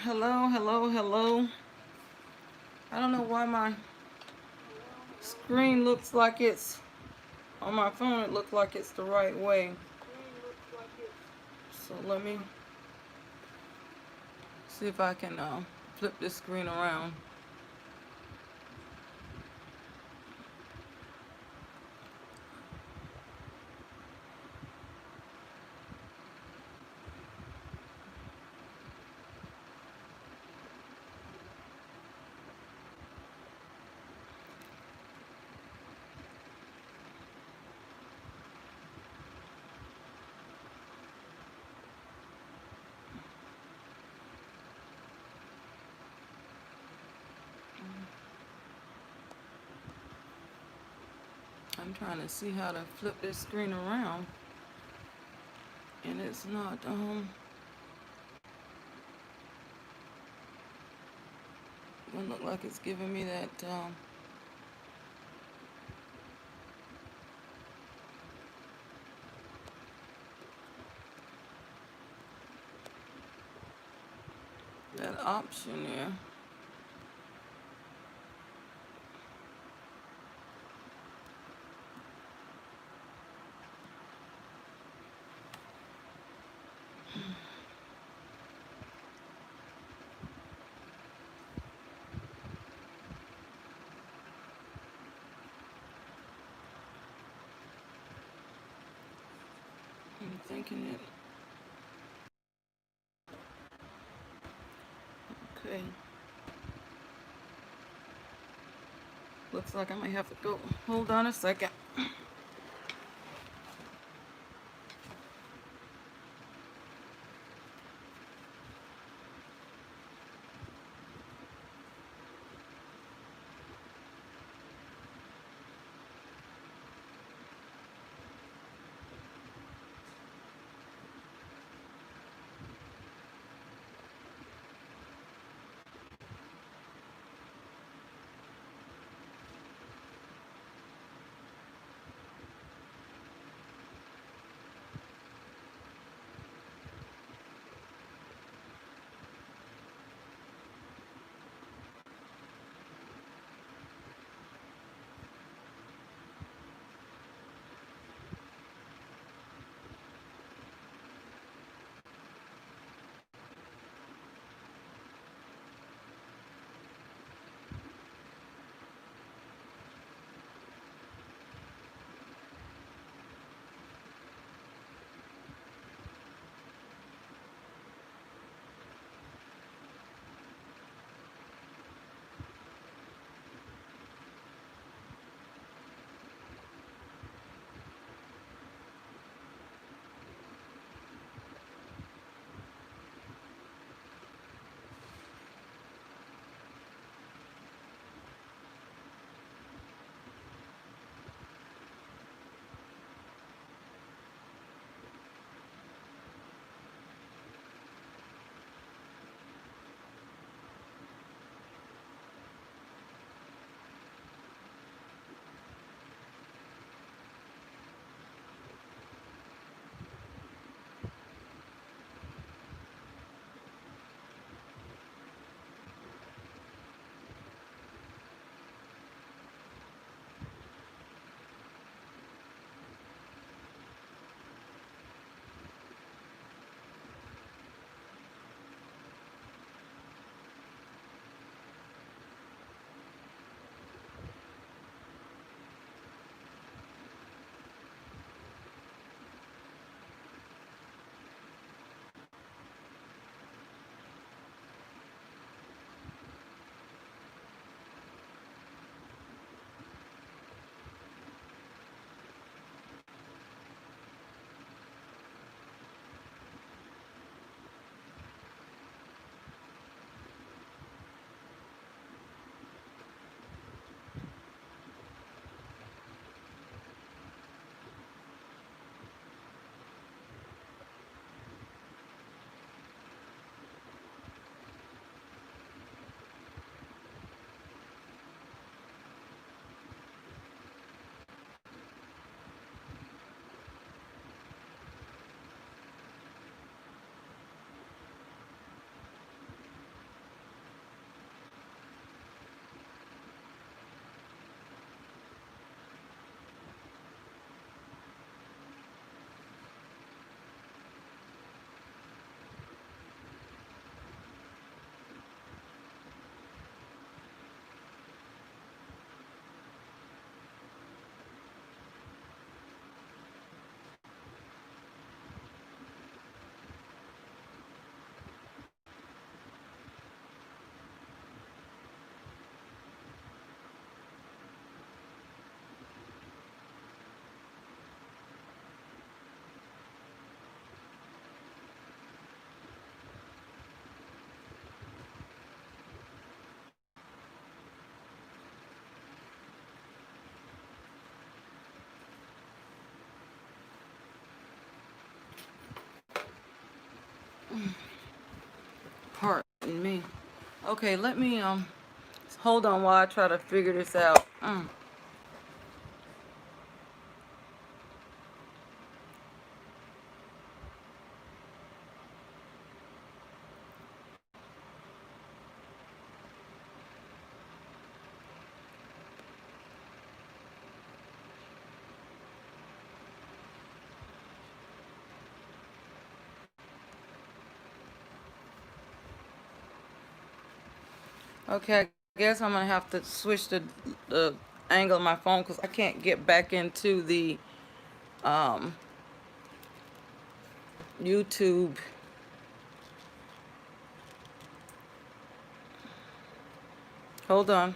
Hello, hello, hello. I don't know why my screen looks like it's on my phone. It looks like it's the right way. So let me see if I can flip this screen around. I'm trying to see how to flip this screen around, and it's not doesn't look like it's giving me that option there. I'm thinking it. Okay. Looks like I might have to go. Hold on a second. hitting me. Okay, let me hold on while I try to figure this out. Okay, I guess I'm gonna have to switch the angle of my phone because I can't get back into the um, YouTube. Hold on.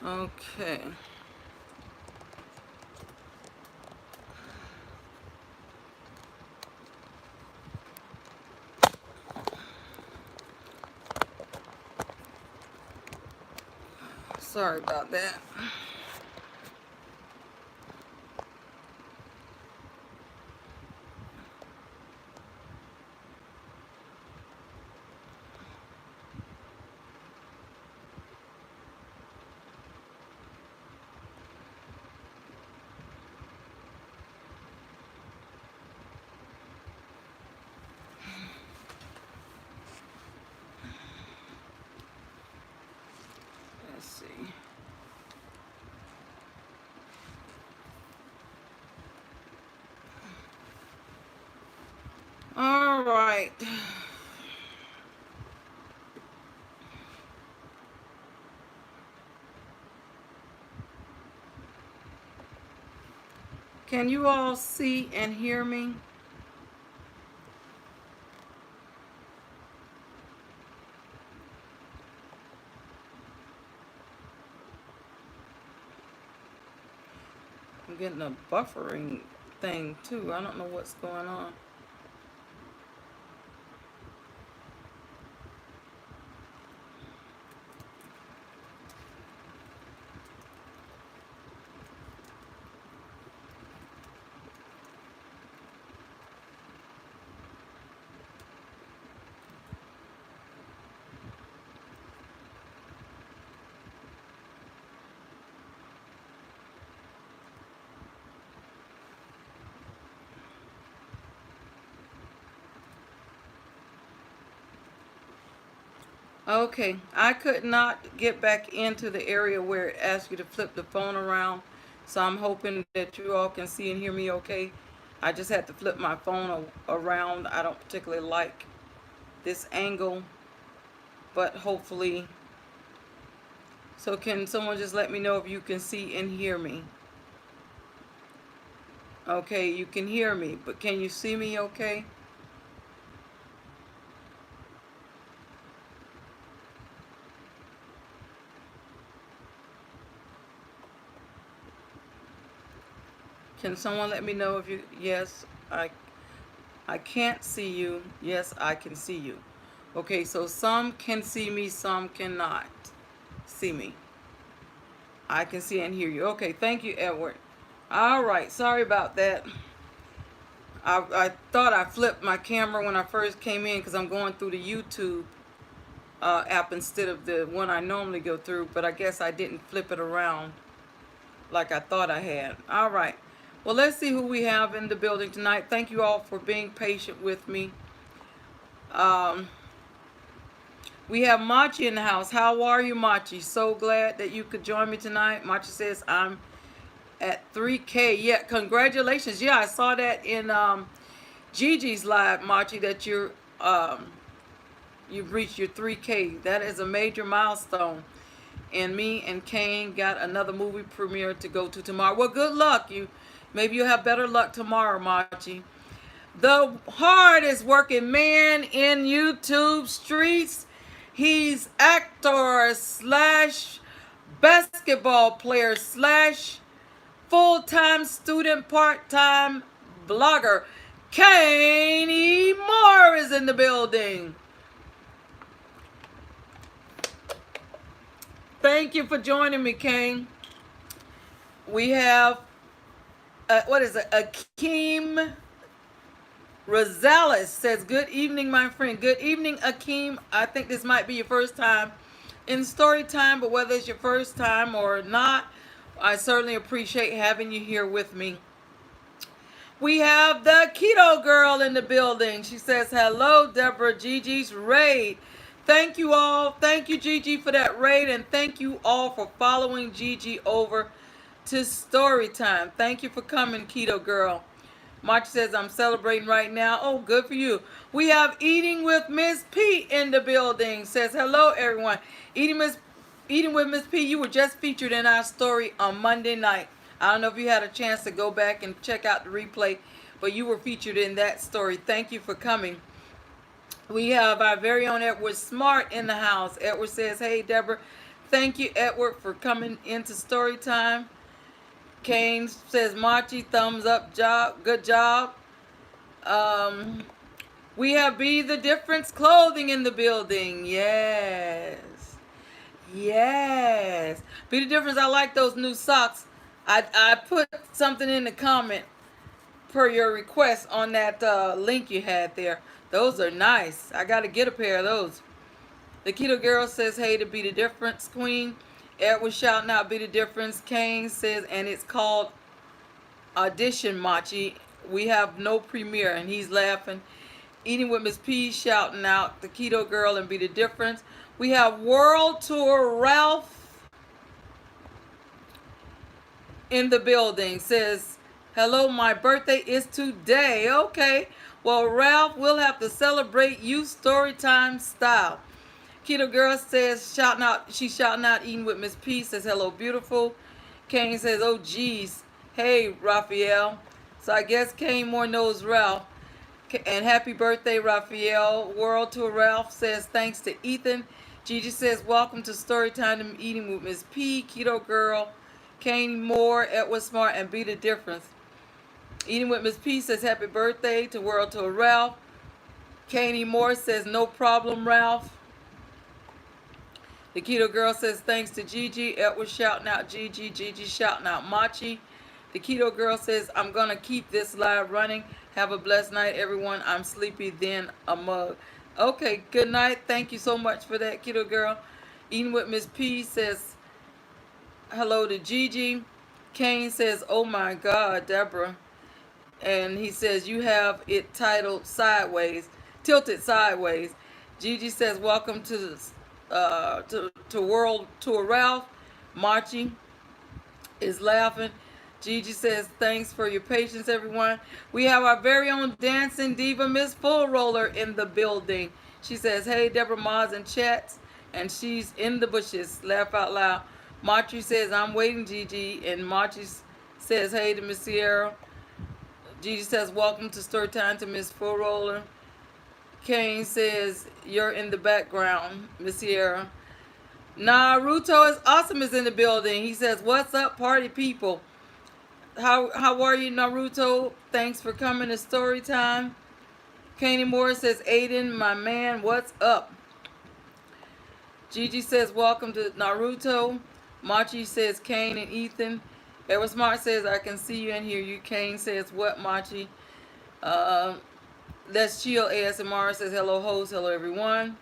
Okay. Sorry about that. Let's see. All right. Can you all see and hear me? I'm getting a buffering thing too. I don't know what's going on. Okay, I could not get back into the area where it asks you to flip the phone around, so I'm hoping that you all can see and hear me okay. I just had to flip my phone around. I don't particularly like this angle, but hopefully. So can someone just let me know if you can see and hear me? Okay, you can hear me, but can you see me okay? Can someone let me know if you, yes, I can't see you. Yes, I can see you. Okay, so some can see me, some cannot see me. I can see and hear you. Okay, thank you, Edward. All right, sorry about that. I thought I flipped my camera when I first came in because I'm going through the YouTube app instead of the one I normally go through, but I guess I didn't flip it around like I thought I had. All right. Well, let's see who we have in the building tonight. Thank you all for being patient with me. Um, we have Machi in the house. How are you, Machi? So glad that you could join me tonight. Machi says, I'm at 3K. Yeah, congratulations. Yeah, I saw that in Gigi's live, Machi, that you've reached your 3K. That is a major milestone. And me and Kane got another movie premiere to go to tomorrow. Well, good luck. Maybe you'll have better luck tomorrow, Machi. The hardest working man in YouTube streets. He's actor slash basketball player slash full-time student, part-time blogger. Kane Moore is in the building. Thank you for joining me, Kane. We have, what is it? Akeem Rosales says, good evening, my friend. Good evening, Akeem. I think this might be your first time in story time, but whether it's your first time or not, I certainly appreciate having you here with me. We have the Keto Girl in the building. She says, hello, Deborah. Gigi's raid. Thank you all. Thank you, Gigi, for that raid. And thank you all for following Gigi over to Storytime. Thank you for coming, Keto Girl. March says, I'm celebrating right now. Oh, good for you. We have Eating with Miss P in the building. Says, hello, everyone. Eating with Miss P, you were just featured in our story on Monday night. I don't know if you had a chance to go back and check out the replay, but you were featured in that story. Thank you for coming. We have our very own Edward Smart in the house. Edward says, hey, Deborah. Thank you, Edward, for coming into story time. Kane says, Machi, thumbs up, job, good job. We have Be the Difference Clothing in the building. Yes. Yes. Be the Difference, I like those new socks. I put something in the comment per your request on that link you had there. Those are nice. I got to get a pair of those. The Keto Girl says, hey, to Be the Difference Queen. Edward shouting out Be the Difference. Kane says, and it's called Audition Machi. We have no premiere, and he's laughing. Eating with Miss P shouting out the Keto Girl and Be the Difference. We have World Tour Ralph in the building. Says, hello, my birthday is today. Okay. Well, Ralph, we'll have to celebrate you Storytime style. Keto Girl says, she's shouting out Eating with Miss P. Says, hello, beautiful. Kane says, oh, geez. Hey, Raphael. So I guess Kane more knows Ralph. And happy birthday, Raphael. World Tour Ralph says, thanks to Ethan. Gigi says, welcome to Storytime Eating with Miss P. Keto Girl. Kane Moore, Edward Smart, and Be the Difference. Eating with Miss P says, happy birthday to World Tour Ralph. Kane Moore says, no problem, Ralph. The Keto Girl says, thanks to Gigi. Edward shouting out Gigi. Gigi shouting out Machi. The Keto Girl says, I'm going to keep this live running. Have a blessed night, everyone. I'm sleepy, then a mug. Okay, good night. Thank you so much for that, Keto Girl. Eating with Miss P says, hello to Gigi. Kane says, oh my God, Deborah. And he says, you have it titled Sideways, Tilted Sideways. Gigi says, welcome to World Tour Ralph. Machi is laughing. Gigi says, thanks for your patience, everyone. We have our very own dancing diva, Miss Full Roller, in the building. She says, hey, Deborah Maz in chats, and she's in the bushes. Laugh out loud. Machi says, I'm waiting, Gigi. And Machi says, hey to Miss Sierra. Gigi says, welcome to Storytime to Miss Full Roller. Kane says, you're in the background, Miss Sierra. Naruto is awesome is in the building. He says, what's up, party people? How are you, Naruto? Thanks for coming to Storytime. Kane Moore says, Aiden, my man, what's up? Gigi says, welcome to Naruto. Machi says, Kane and Ethan. Edward Smart says, I can see you and hear you. Kane says, what, Machi? Let's Chill ASMR says, hello, host. Hello, everyone.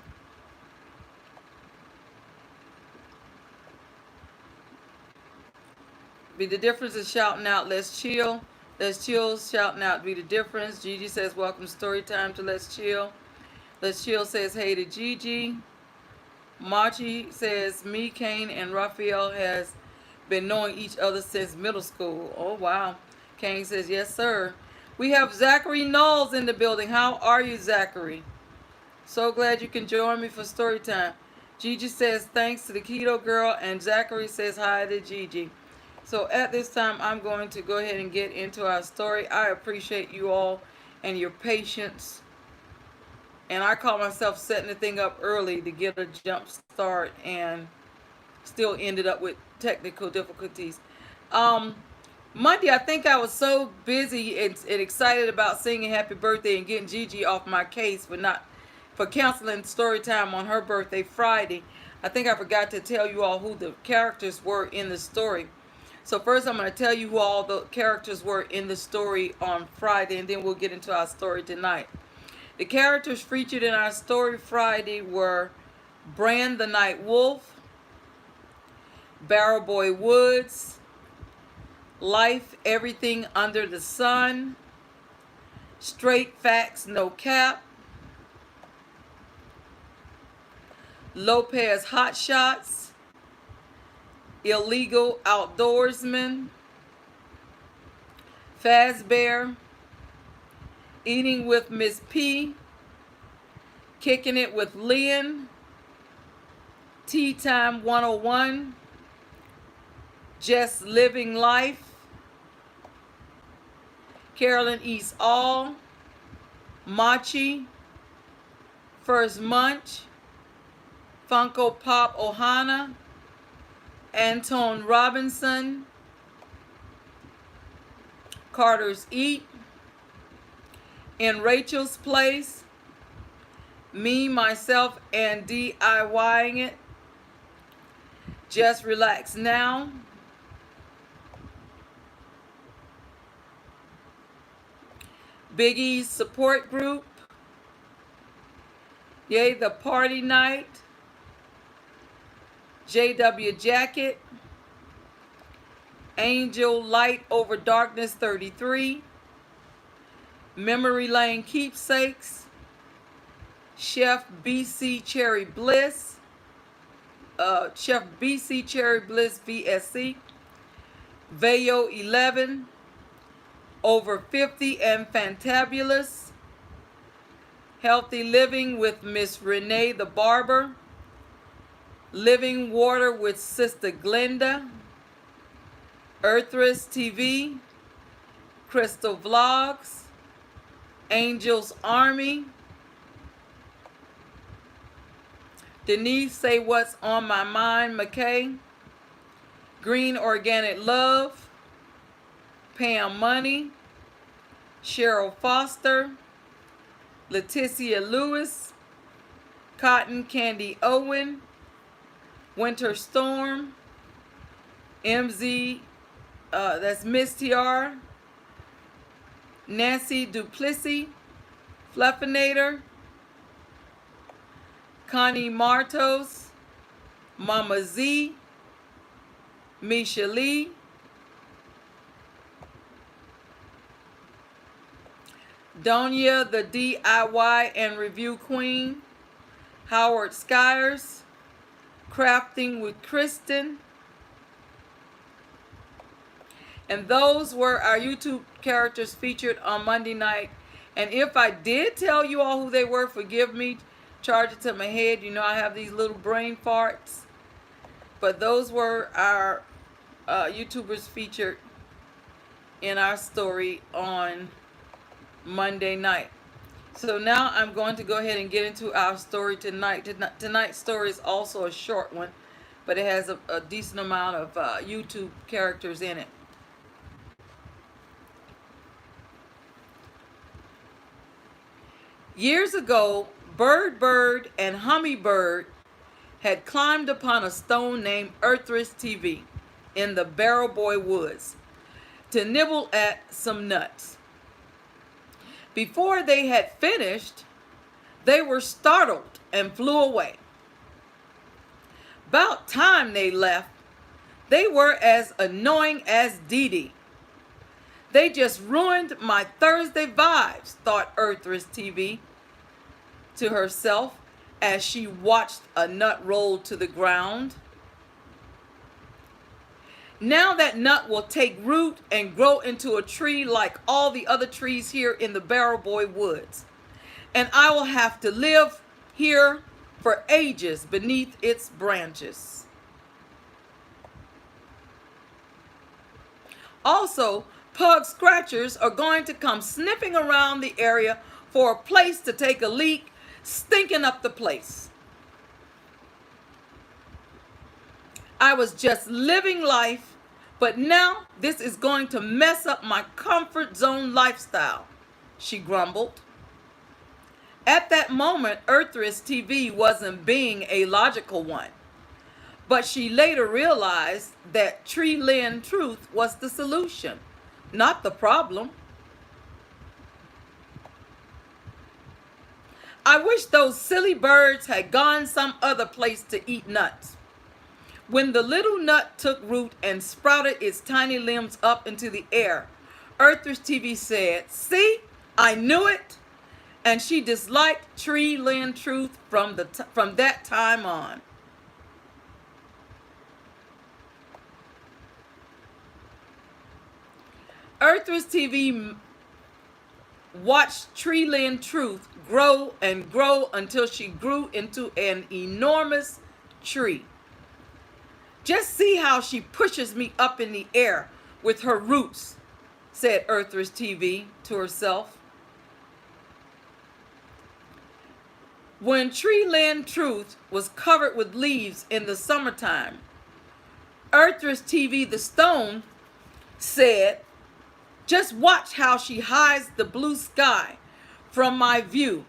Be the Difference is shouting out, let's chill. Let's Chill shouting out, Be the Difference. Gigi says, welcome Storytime to Let's Chill. Let's Chill says, hey to Gigi. Machi says, me, Kane, and Raphael has been knowing each other since middle school. Oh, wow. Kane says, yes, sir. We have Zachary Knowles in the building. How are you, Zachary? So glad you can join me for Storytime. Gigi says, thanks to the Keto Girl, and Zachary says, hi to Gigi. So at this time, I'm going to go ahead and get into our story. I appreciate you all and your patience. And I call myself setting the thing up early to get a jump start, and still ended up with technical difficulties. Monday, I think I was so busy and excited about singing happy birthday and getting Gigi off my case for canceling story time on her birthday Friday. I think I forgot to tell you all who the characters were in the story. So first I'm going to tell you who all the characters were in the story on Friday, and then we'll get into our story tonight. The characters featured in our story Friday were Bran the Night Wolf, Barrel Boy Woods, Life, Everything Under the Sun, Straight Facts, No Cap, Lopez Hot Shots, Illegal Outdoorsman, Fazbear, Eating with Miss P, Kicking It with Lynn, Tea Time 101, Just Living Life, Carolyn East All, Machi, First Munch, Funko Pop Ohana, Antone Robinson, Carter's Eat, In Rachel's Place, Me, Myself, and DIYing It, Just Relax Now, Biggie's Support Group, Yay the Party Night, JW Jacket, Angel Light Over Darkness 33, Memory Lane Keepsakes, Chef BC Cherry Bliss, Chef BC Cherry Bliss VSC, Vayo 11, Over 50 and Fantabulous, Healthy Living with Miss Renee the Barber, Living Water with Sister Glenda, Earthress TV, Crystal Vlogs, Angel's Army, Denise Say What's on My Mind McKay, Green Organic Love, Pam Money, Cheryl Foster, Leticia Lewis, Cotton Candy Owen, Winter Storm, MZ, that's Miss TR, Nancy Duplessis, Fluffinator, Connie Martos, Mama Z, Misha Lee, Donia the DIY and Review Queen, Howard Skyers, Crafting with Kristen. And those were our YouTube characters featured on Monday night. And if I did tell you all who they were, forgive me, charge it to my head. You know I have these little brain farts. But those were our YouTubers featured in our story on Monday night. So now I'm going to go ahead and get into our story tonight. Tonight's story is also a short one, but it has a decent amount of YouTube characters in it. Years ago, Bird and Hummingbird had climbed upon a stone named Earthress TV in the Barrel Boy Woods to nibble at some nuts. Before they had finished, they were startled and flew away. About time they left, they were as annoying as Dee Dee. They just ruined my Thursday vibes, thought Earthress TV to herself as she watched a nut roll to the ground. Now that nut will take root and grow into a tree like all the other trees here in the Barrel Boy Woods. And I will have to live here for ages beneath its branches. Also, pug scratchers are going to come sniffing around the area for a place to take a leak, stinking up the place. I was just living life, but now this is going to mess up my comfort zone lifestyle, she grumbled. At that moment, Earthress TV wasn't being a logical one. But she later realized that Tree Lynn Truth was the solution, not the problem. I wish those silly birds had gone some other place to eat nuts. When the little nut took root and sprouted its tiny limbs up into the air, Earthers TV said, "See, I knew it." And she disliked Tree Lynn Truth from that time on. Earthers TV watched Tree Lynn Truth grow and grow until she grew into an enormous tree. "Just see how she pushes me up in the air with her roots," said Earthers TV to herself. When Tree Lynn Truth was covered with leaves in the summertime, Earthers TV the Stone said, "Just watch how she hides the blue sky from my view."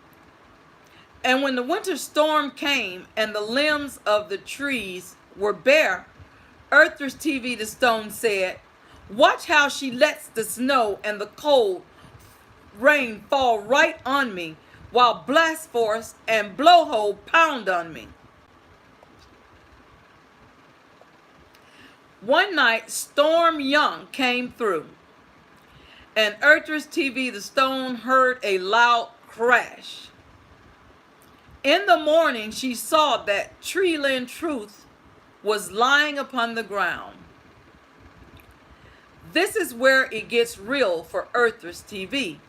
And when the winter storm came and the limbs of the trees were bare, Earthers TV the Stone said, "Watch how she lets the snow and the cold rain fall right on me while blast force and blowhole pound on me." One night, Storm Young came through, and Earthers TV the Stone heard a loud crash. In the morning, she saw that Tree Lynn Truth was lying upon the ground. This is where it gets real for Earthers TV.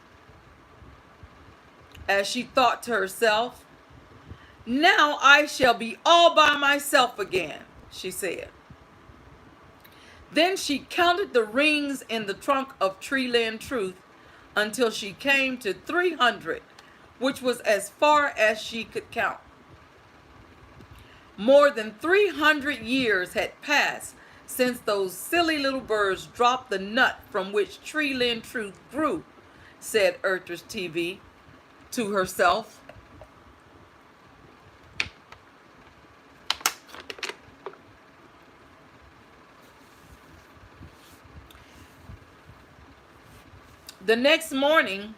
As she thought to herself, "Now I shall be all by myself again," she said. Then she counted the rings in the trunk of Tree Lynn Truth until she came to 300, which was as far as she could count. More than 300 years had passed since those silly little birds dropped the nut from which Tree Lynn Truth grew, said Earthers TV to herself. The next morning,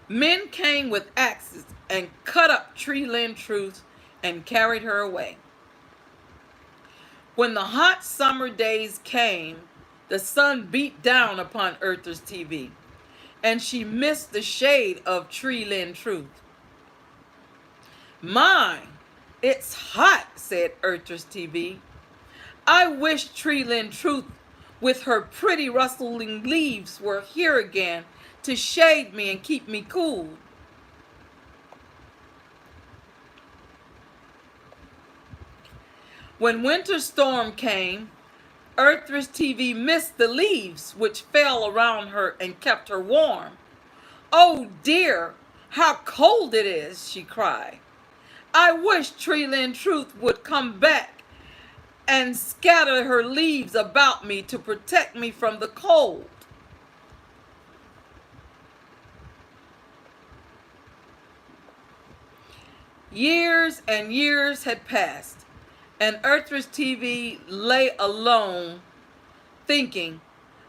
men came with axes and cut up Tree Lynn Truth and carried her away. When the hot summer days came, the sun beat down upon Earthers TV, and she missed the shade of Tree Lynn Truth. "My, it's hot," said Earthers TV. "I wish Tree Lynn Truth with her pretty rustling leaves were here again to shade me and keep me cool." When winter storm came, Earthers TV missed the leaves which fell around her and kept her warm. "Oh dear, how cold it is," she cried. "I wish Tree Lynn Truth would come back and scatter her leaves about me to protect me from the cold." Years and years had passed, and Earthers TV lay alone thinking,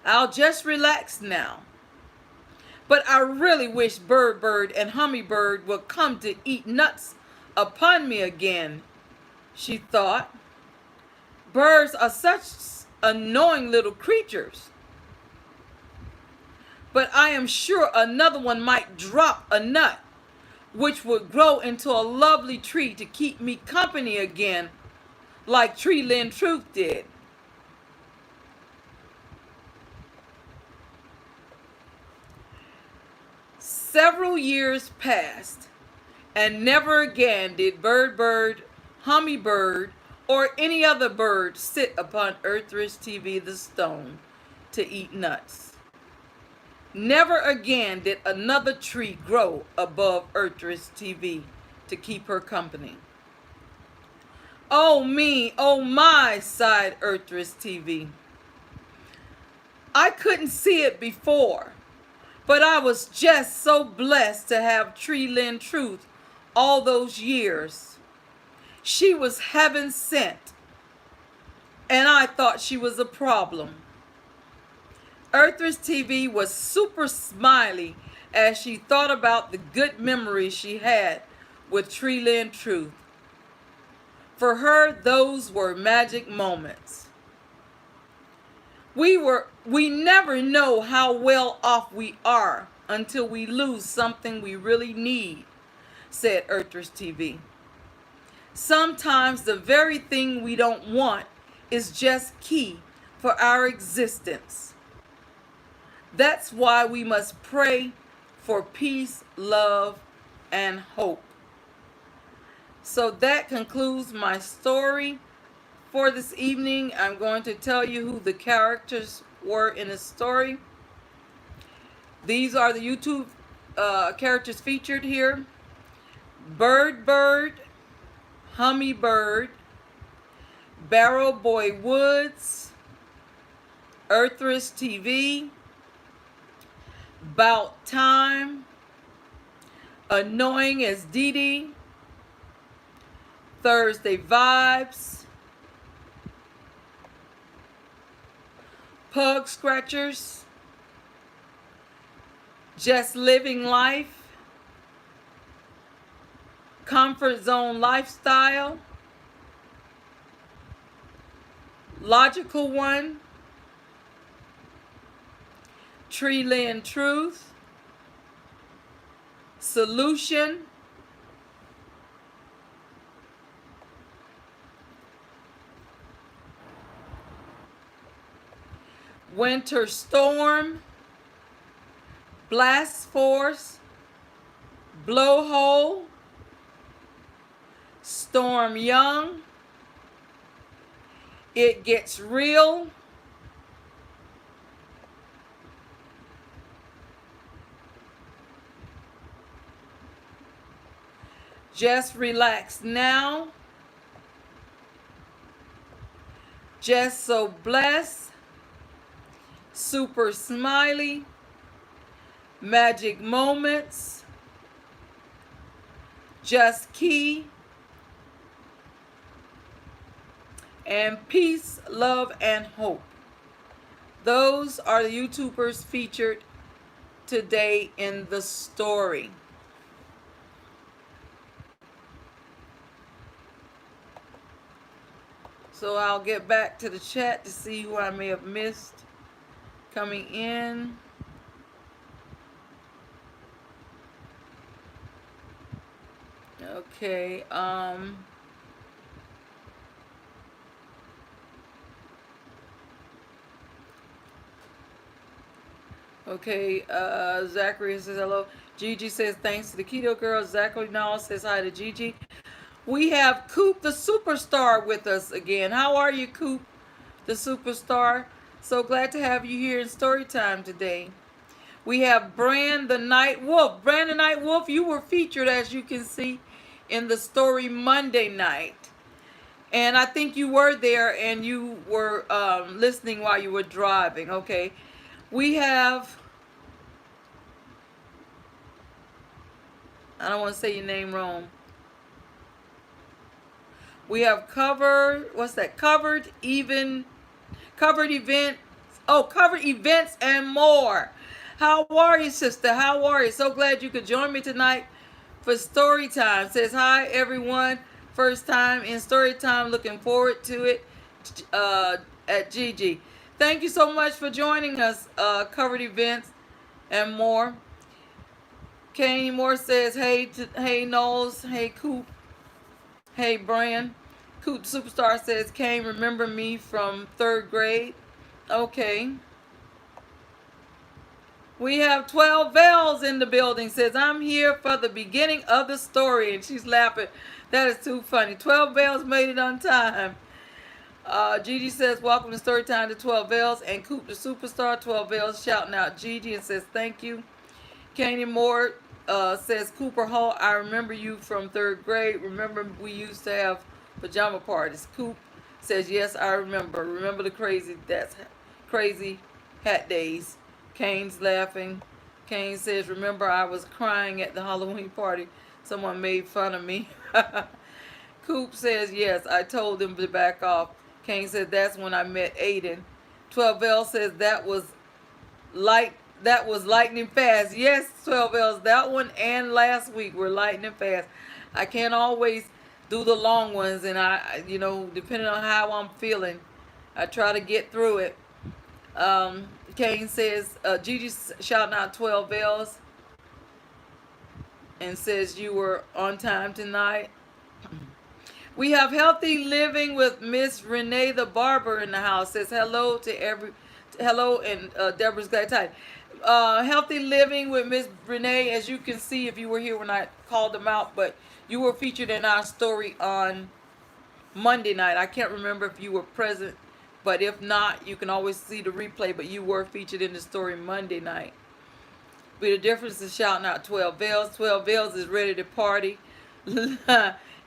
"I'll just relax now. But I really wish Bird and Hummingbird would come to eat nuts upon me again," she thought. "Birds are such annoying little creatures. But I am sure another one might drop a nut, which would grow into a lovely tree to keep me company again, like Tree Lynn Truth did." Several years passed, and never again did Bird, Hummingbird, or any other bird sit upon Earthers TV the Stone to eat nuts. Never again did another tree grow above Earthers TV to keep her company. "Oh me, oh my," sighed Earthers TV. "I couldn't see it before, but I was just so blessed to have Tree Lynn Truth all those years. She was heaven sent. and I thought she was a problem. Earthress TV was super smiley as she thought about the good memories she had with Treeland Truth. For her, those were magic moments. We never know how well off we are until we lose something we really need, said Earthress TV. Sometimes the very thing we don't want is just key for our existence. That's why we must pray for peace, love, and hope. So that concludes my story for this evening. I'm going to tell you who the characters were in the story. These are the YouTube characters featured here. Bird, Hummingbird, Barrel Boy Woods, Earthress TV, About Time, Annoying as Dee Dee, Thursday Vibes, Pug Scratchers, Just Living Life, Comfort Zone Lifestyle, Logical One, Treeland Truth, Solution, Winter Storm, Blast Force, Blowhole, Storm Young, It Gets Real, Just Relax Now, Just So Blessed, Super Smiley, Magic Moments, Just Key, and Peace, Love, and Hope. Those are the YouTubers featured today in the story. So I'll get back to the chat to see who I may have missed coming in. Okay, okay, Zachary says hello. Gigi says thanks to the Keto Girl. Zachary now says hi to Gigi. We have Coop the Superstar with us again. How are you, Coop the Superstar? So glad to have you here in Storytime today. We have Brand the Night Wolf. Brand the Night Wolf, you were featured, as you can see, in the story Monday night. And I think you were there and you were listening while you were driving. Okay. We have, I don't want to say your name wrong. We have covered events. Oh, covered events and more. How are you, sister? How are you? So glad you could join me tonight for story time. Says hi, everyone. First time in story time. Looking forward to it. At Gigi. Thank you so much for joining us. Covered events and more. Kane Moore says hey Knowles. Hey Coop. Hey Brian. Coop Superstar says, Kane, remember me from 3rd grade? Okay. We have 12 Bells in the building. Says, I'm here for the beginning of the story. And she's laughing. That is too funny. 12 Bells made it on time. Gigi says, welcome to Storytime to 12 Bells. And Coop the Superstar, 12 Bells, shouting out Gigi and says, thank you. Kane Moore says, Cooper Hall, I remember you from 3rd grade. Remember we used to have pajama parties. Coop says, yes, I remember. Remember the crazy hat days. Kane's laughing. Kane says, remember I was crying at the Halloween party. Someone made fun of me. Coop says, yes, I told them to back off. Kane said that's when I met Aiden. 12L says light that was lightning fast. Yes, 12Ls, that one and last week were lightning fast. I can't always do the long ones, and depending on how I'm feeling, I try to get through it. Kane says, Gigi's shouting out 12Ls and says you were on time tonight. We have Healthy Living with Miss Renee the Barber in the house. Says hello to hello, and Deborah's glad tiding. Healthy Living with Miss Renee, as you can see if you were here when I called them out, but you were featured in our story on Monday night. I can't remember if you were present, but if not, you can always see the replay, but you were featured in the story Monday night. But the difference is shouting out 12Ls. 12Ls is ready to party.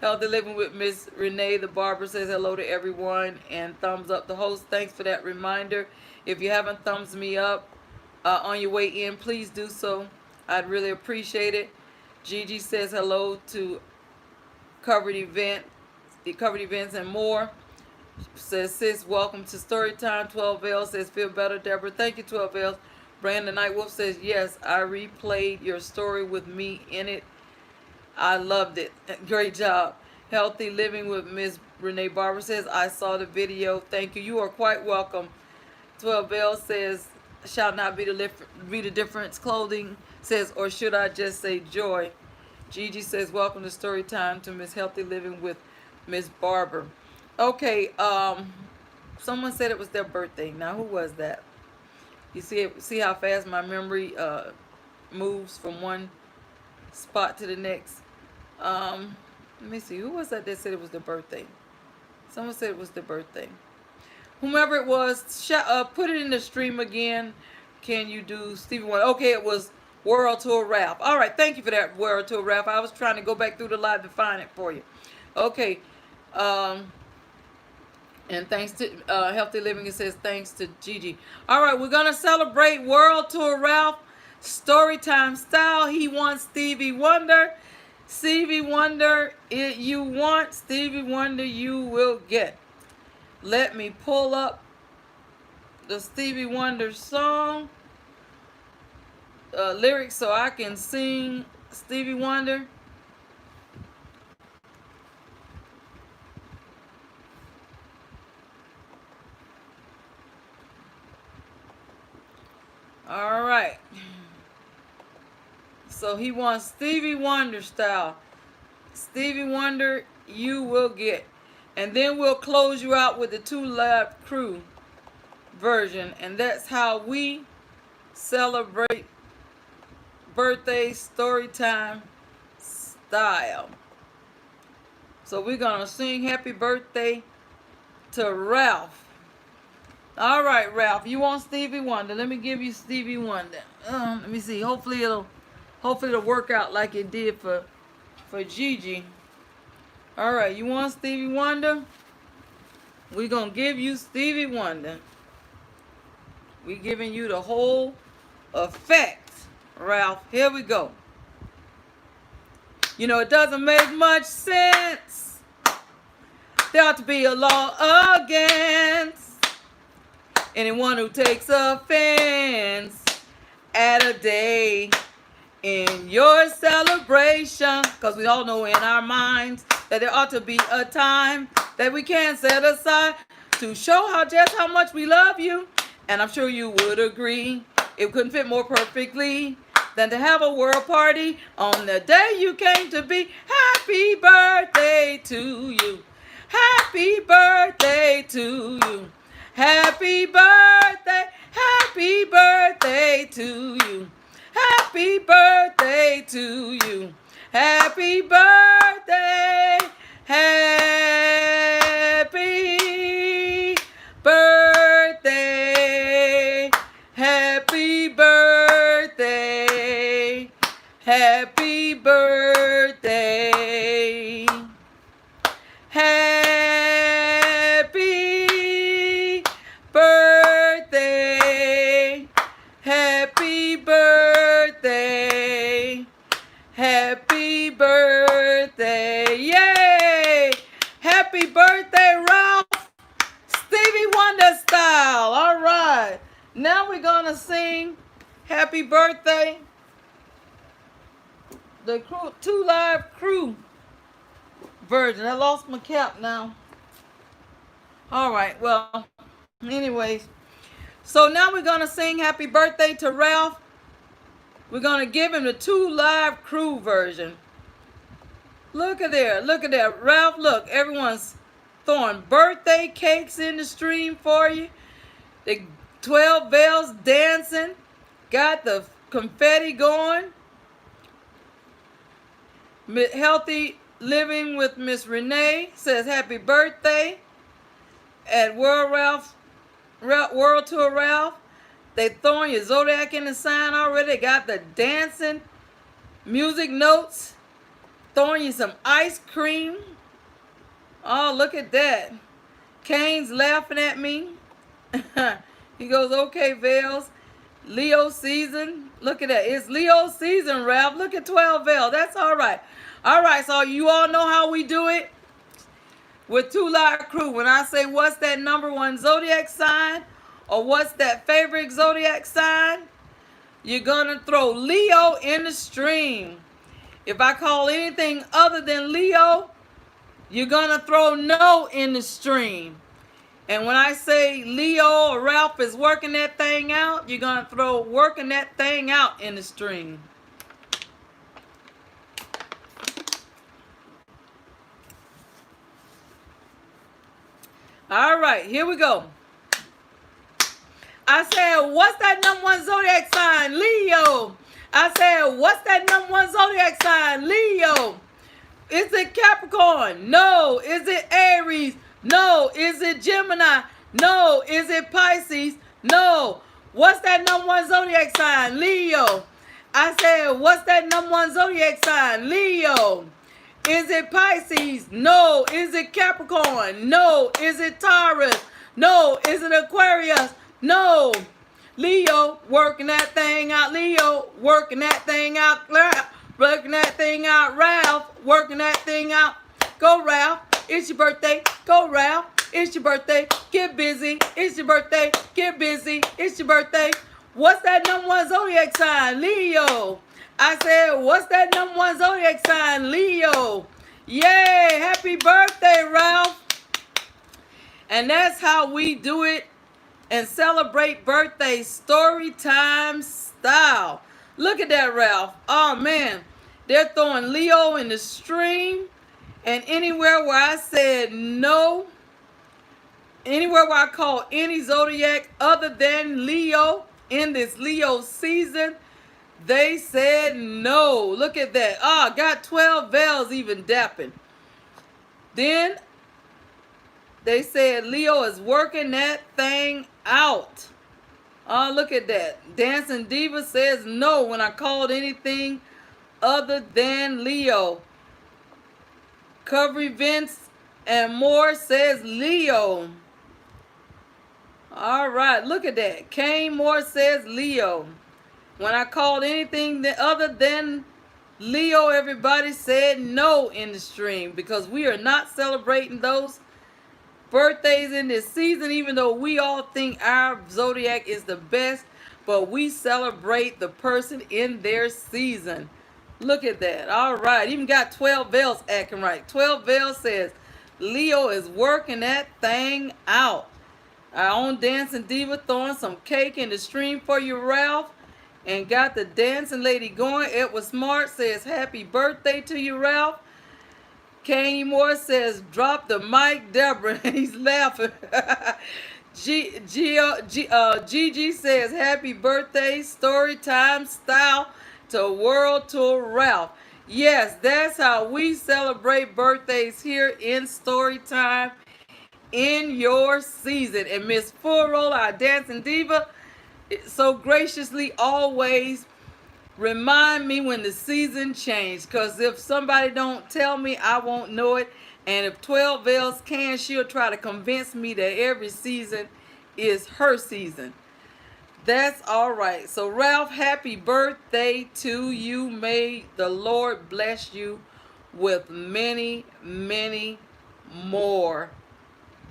Healthy Living with Miss Renee the Barber says hello to everyone and thumbs up the host. Thanks for that reminder. If you haven't thumbs me up on your way in, please do so. I'd really appreciate it. Gigi says hello to the covered events and more. Says sis, welcome to Storytime. 12L says feel better, Deborah. Thank you, 12L. Brandon Nightwolf says yes, I replayed your story with me in it. I loved it. Great job. Healthy Living with Miss Renee Barber says, I saw the video. Thank you. You are quite welcome. 12L says, shall not be the difference. Clothing says, or should I just say joy? Gigi says, welcome to Story Time to Miss Healthy Living with Miss Barber. Okay, someone said it was their birthday. Now, who was that? You see how fast my memory moves from one spot to the next. Let me see. Who was that said it was their birthday? Someone said it was their birthday. Whomever it was, put it in the stream again. Can you do Stevie Wonder? Okay, it was World Tour Ralph. All right, thank you for that, World Tour Ralph. I was trying to go back through the live to find it for you. Okay. And thanks to Healthy Living, it says thanks to Gigi. All right, we're going to celebrate World Tour Ralph Storytime style. He wants Stevie Wonder. Stevie Wonder, you want. Stevie Wonder, you will get. Let me pull up the Stevie Wonder song lyrics so I can sing Stevie Wonder. All right. So he wants Stevie Wonder style. Stevie Wonder, you will get. And then we'll close you out with the 2 Live Crew version. And that's how we celebrate birthday story time style. So we're going to sing happy birthday to Ralph. All right, Ralph, you want Stevie Wonder. Let me give you Stevie Wonder. Let me see. Hopefully it'll work out like it did for Gigi. All right, you want Stevie Wonder? We're going to give you Stevie Wonder. We're giving you the whole effect, Ralph. Here we go. You know, it doesn't make much sense. There ought to be a law against anyone who takes offense at a day in your celebration. Because we all know in our minds that there ought to be a time that we can set aside to show just how much we love you. And I'm sure you would agree it couldn't fit more perfectly than to have a world party on the day you came to be. Happy birthday to you. Happy birthday to you. Happy birthday to you. Happy birthday to you. Happy birthday, happy birthday, happy birthday, happy birthday, happy birthday, happy birthday, happy birthday, yay! Happy birthday, Ralph style. All right. Now we're going to sing Happy Birthday. The crew, 2 Live Crew version. I lost my cap now. All right. Well, anyways. So now we're going to sing Happy Birthday to Ralph. We're going to give him the 2 Live Crew version. Look at there. Look at that. Ralph, look. Everyone's throwing birthday cakes in the stream for you. The 12 bells dancing. Got the confetti going. Healthy Living with Miss Renee says happy birthday. At World Tour Ralph. They throwing your Zodiac in the sign already. They got the dancing music notes. Throwing you some ice cream. Oh, look at that. Kane's laughing at me. He goes, okay, Vales. Leo season. Look at that. It's Leo season, Ralph. Look at 12 Vales. That's all right. All right, so you all know how we do it with 2 Live Crew. When I say what's that number 1 Zodiac sign or what's that favorite Zodiac sign, you're going to throw Leo in the stream. If I call anything other than Leo, you're going to throw no in the stream. And when I say Leo or Ralph is working that thing out, you're going to throw working that thing out in the stream. All right, here we go. I said, what's that number 1 Zodiac sign? Leo. I said, what's that number 1 Zodiac sign? Leo. Is it Capricorn? No. Is it Aries? No. Is it Gemini? No. Is it Pisces? No. What's that number 1 Zodiac sign? Leo. I said, what's that number 1 Zodiac sign? Leo. Is it Pisces? No. Is it Capricorn? No. Is it Taurus? No. Is it Aquarius? No. Leo, working that thing out. Leo, working that thing out. Working that thing out. Ralph, working that thing out. Go, Ralph. It's your birthday. Go, Ralph. It's your birthday. Get busy. It's your birthday. Get busy. It's your birthday. What's that number 1 Zodiac sign? Leo. I said, what's that number 1 Zodiac sign? Leo. Yay. Happy birthday, Ralph. And that's how we do it and celebrate birthday story time style. Look at that, Ralph. Oh, man. They're throwing Leo in the stream. And anywhere where I said no, anywhere where I call any Zodiac other than Leo in this Leo season, they said no. Look at that. Oh, got 12 bells even dapping. Then they said Leo is working that thing out. Oh, look at that. Dancing Diva says no when I called anything other than Leo. Cover events and more says Leo. All right, look at that. Kane Moore says Leo. When I called anything other than Leo, everybody said no in the stream because we are not celebrating those birthdays in this season, even though we all think our Zodiac is the best, but we celebrate the person in their season. Look at that. All right. Even got 12 bells acting right. 12 bells says Leo is working that thing out. Our own Dancing Diva throwing some cake in the stream for you, Ralph. And got the dancing lady going. Edward Smart says happy birthday to you, Ralph. Kanye Moore says drop the mic, Deborah. He's laughing. Gigi says happy birthday, story time style to World Tour Ralph. Yes, that's how we celebrate birthdays here in Storytime in your season. And Miss Furrow, our Dancing Diva, so graciously always remind me when the season changed. Because if somebody don't tell me, I won't know it. And if 12 Bells can, she'll try to convince me that every season is her season. That's all right. So, Ralph, happy birthday to you. May the Lord bless you with many, many more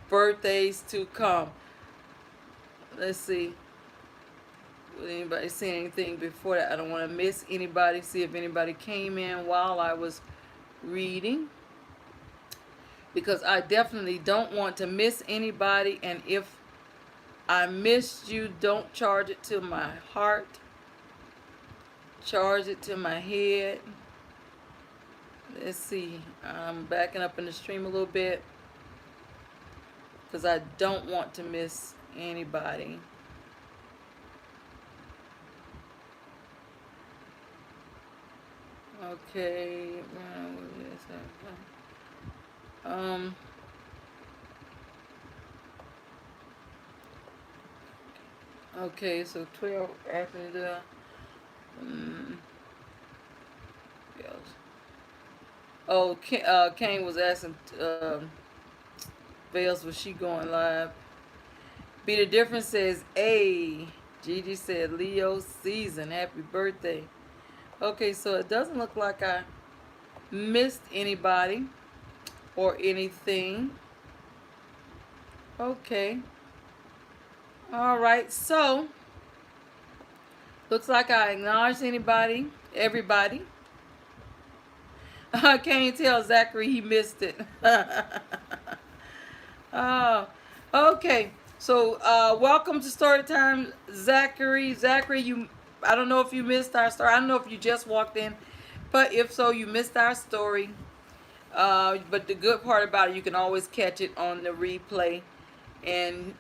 birthdays to come. Let's see. Would anybody say anything before that? I don't want to miss anybody. See if anybody came in while I was reading. Because I definitely don't want to miss anybody. And if I missed you, don't charge it to my heart. Charge it to my head. Let's see. I'm backing up in the stream a little bit. Because I don't want to miss anybody. Okay. Um. Okay, so 12 after the. Yes. Oh, Kane was asking Vales, was she going live? Be the difference says A. Gigi said Leo season. Happy birthday. Okay, so it doesn't look like I missed anybody or anything. Okay. All right, so looks like I acknowledged everybody. I can't tell Zachary he missed it. Okay. So welcome to Storytime, Zachary. Zachary, I don't know if you missed our story. I don't know if you just walked in, but if so, you missed our story. But the good part about it, you can always catch it on the replay. And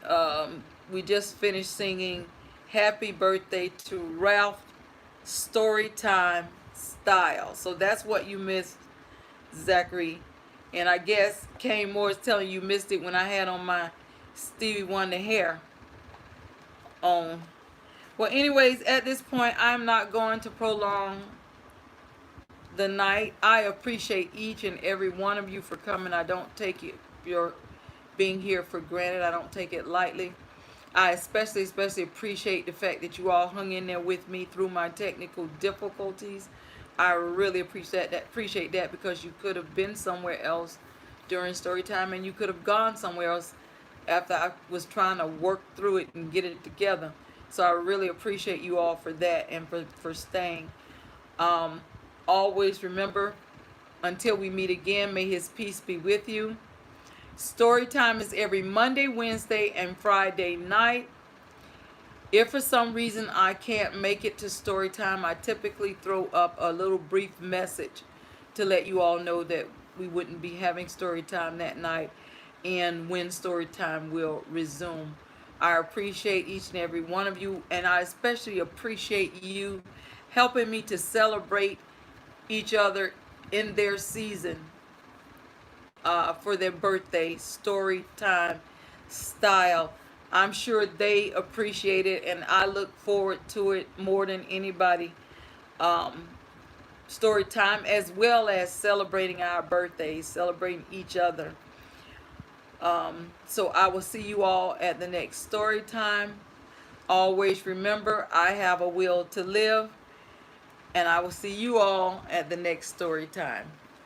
we just finished singing Happy Birthday to Ralph, Storytime Style. So that's what you missed, Zachary. And I guess Kane Moore is telling you missed it when I had on my Stevie Wonder hair on. Well, anyways, at this point, I'm not going to prolong the night. I appreciate each and every one of you for coming. I don't take your being here for granted. I don't take it lightly. I especially appreciate the fact that you all hung in there with me through my technical difficulties. I really appreciate that because you could have been somewhere else during story time, and you could have gone somewhere else after I was trying to work through it and get it together. So I really appreciate you all for that and for staying. Always remember, until we meet again, may his peace be with you. Story time is every Monday, Wednesday, and Friday night. If for some reason I can't make it to story time, I typically throw up a little brief message to let you all know that we wouldn't be having story time that night and when story time will resume. I appreciate each and every one of you, and I especially appreciate you helping me to celebrate each other in their season for their birthday, story time style. I'm sure they appreciate it, and I look forward to it more than anybody. Story time, as well as celebrating our birthdays, celebrating each other. So I will see you all at the next story time. Always remember, I have a will to live, and I will see you all at the next story time.